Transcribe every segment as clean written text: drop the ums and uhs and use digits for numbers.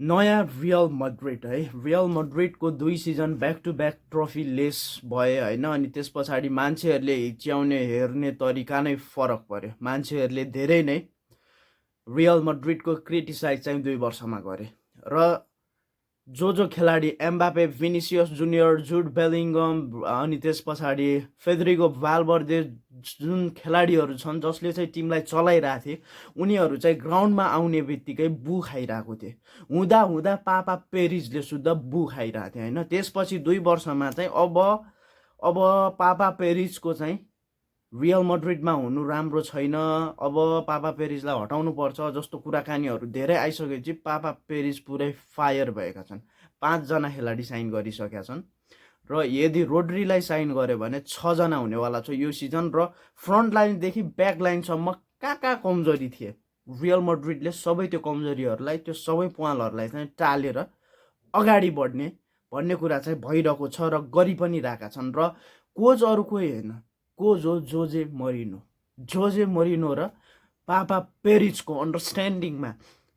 नयाँ Real Madrid है। रियल मड्रिडको 2 season back to back trophyless भए होइन। अनि त्यस पछाडि मान्छेहरूले हिच्याउने हेर्ने तरिका नै फरक पर्यो। मान्छेहरूले धेरै नै रियल मड्रिडको क्रिटिसाइज चाहिँ 2 वर्षमा गरे र जो खेलाडी एम्बापे, विनिसियस जुनियर, जुड बेलिङ्गम अनि त्यस पछाडि फेदरिको भालभर्दे जुन खेलाडीहरू छन् जसले चाहिँ टिमलाई चलाइरहेको थिए, उनीहरू चाहिँ ग्राउन्डमा आउने बित्तिकै बु खाइरहेको थिए। हुँदा हुँदा पापा पेरिजले सुद्धा बु खाइरहेको थिए होइन। त्यसपछि 2 वर्षमा चाहिँ अब पापा पेरिजको चाहिँ रियल मड्रिडमा हुनु राम्रो छैन, अब पापा पेरिजलाई हटाउनु पर्छ जस्तो कुराकानीहरू धेरै आइसकेपछि पापा पेरिज पुरै फायर भएका छन्। 5 जना खेलाडी साइन गरिसकेका छन् र यदि रोड्रीलाई साइन गर्यो भने 6 जना हुनेवाला छ यो सिजन। र फ्रन्ट लाइनदेखि ब्याक लाइनसम्म कहाँ कमजोरी थिए, रियल मड्रिडले सबै त्यो कमजोरीहरूलाई, त्यो सबै प्वालहरूलाई चाहिँ टालेर अगाडि बढ्ने भन्ने कुरा चाहिँ भइरहेको छ र गरि पनि रहेका छन्। र कोच अरू कोही होइन, कोच हो जोजे मोरिनो र पापा पेरिजको अन्डरस्ट्यान्डिङमा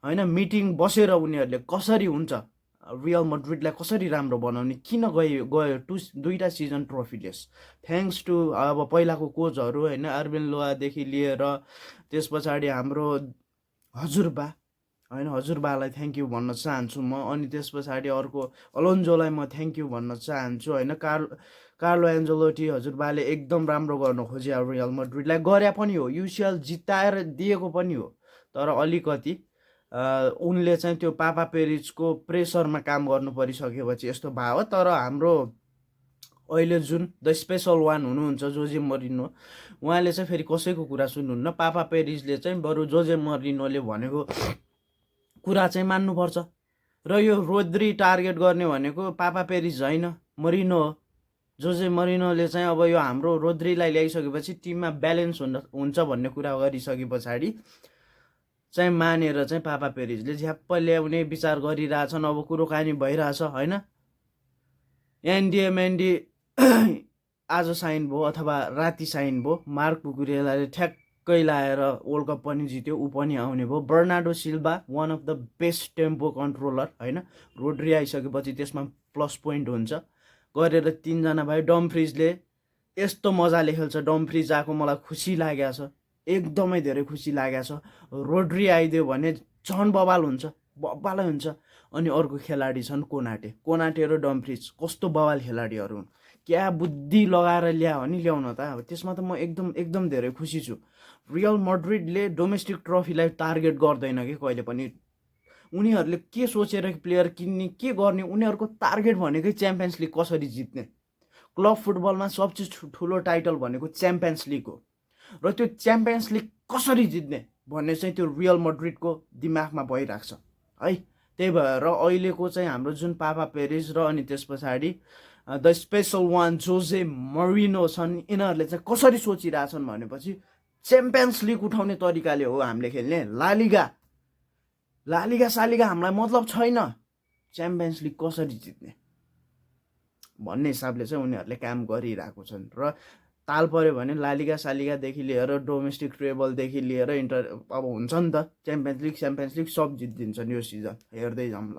होइन, मिटिङ बसेर उनीहरूले कसरी हुन्छ रियल मड्रिडलाई कसरी राम्रो बनाउने, किन गयो 2टा सिजन ट्रफीलेस, थ्याङ्क्स टु अब पहिलाको कोचहरू होइन, अर्बेन लोआदेखि लिएर त्यस पछाडि हाम्रो हजुरबा होइन, हजुरबालाई थ्याङ्क यू भन्न चाहन्छु म। अनि त्यस पछाडि अर्को अलोन्जोलाई म थ्याङ्क यू भन्न चाहन्छु होइन। कार्लो एन्जेलोटी हजुरबाले एकदम राम्रो गर्न खोजे अब रियल मड्रिडलाई, गरे पनि हो, युसिएल जिताएर दिएको पनि हो। तर अलिकति उनले चाहिँ त्यो पापा पेरिजको प्रेसरमा काम गर्नु परिसकेपछि यस्तो भयो। तर हाम्रो अहिले जुन द स्पेसल वान हुनुहुन्छ जोजे मोरिनो, उहाँले चाहिँ फेरि कसैको कुरा सुन्नुहुन्न। पापा पेरिजले चाहिँ बरु जोजे मोरिनोले भनेको कुरा चाहिँ मान्नुपर्छ। र यो रोद्री टार्गेट गर्ने भनेको पापा पेरिज होइन, मोरिनो हो। जोजे मोरिनोले चाहिँ अब यो हाम्रो रोद्रीलाई ल्याइसकेपछि टिममा ब्यालेन्स हुन्छ भन्ने कुरा गरिसके पछाडि चाहिँ मानेर चाहिँ पापा पेरिजले झ्याप्प ल्याउने विचार गरिरहेछन्। अब कुरोकानी भइरहेछ होइन। एनडिएमएनडी आज साइन भयो अथवा राति साइन भयो। मार्क कुकुरेलाले ठ्याक्कै लाएर वर्ल्ड कप पनि जित्यो, ऊ पनि आउने भयो। Bernardo सिल्भा one of the best tempo controller होइन। रोड्री आइसकेपछि त्यसमा प्लस पोइन्ट हुन्छ गरेर 3 जना भाइ। डमफ्रिजले यस्तो मजाले खेल्छ, डमफ्रिज आएको मलाई खुसी लागेको छ, एकदमै धेरै खुसी लागेको छ। रोड्री आइदियो भने झन् बवाल हुन्छ, बवालै हुन्छ। अनि अर्को खेलाडी छन् कोनाटे र डमफ्रिज, कस्तो बवाल खेलाडीहरू हुन्। क्या बुद्धि लगाएर ल्यायो भने ल्याउन त, अब त्यसमा त म एकदम धेरै खुसी छु। रियल मड्रिडले डोमेस्टिक ट्रफीलाई टार्गेट गर्दैन कि कहिले पनि। उनीहरूले के सोचेर प्लेयर किन्ने के गर्ने, उनीहरूको टार्गेट भनेकै च्याम्पियन्स लिग कसरी जित्ने। क्लब फुटबलमा सबसे ठुलो टाइटल भनेको च्याम्पियन्स लिग हो र त्यो च्याम्पियन्स लिग कसरी जित्ने भन्ने चाहिँ त्यो रियल मड्रिडको दिमागमा भइरहेको छ है। त्यही भएर अहिलेको चाहिँ हाम्रो जुन पापा पेरिज र अनि त्यस पछाडि the special one Jose Moreno छन्, यिनीहरूले चाहिँ कसरी सोचिरहेछन् भनेपछि च्याम्पियन्स लिग उठाउने तरिकाले हो हामीले खेल्ने। लालिगा सालिगा हामीलाई मतलब छैन, च्याम्पियन्स लिग कसरी जित्ने भन्ने हिसाबले चाहिँ उनीहरूले काम गरिरहेको छन्। र ताल पर्यो भने लालिगा सालिगादेखि लिएर डोमेस्टिक ट्रेबलदेखि लिएर अब हुन्छ नि त, च्याम्पियन्स लिग सब जितिदिन्छन् यो सिजन, हेर्दै जाउँ ल।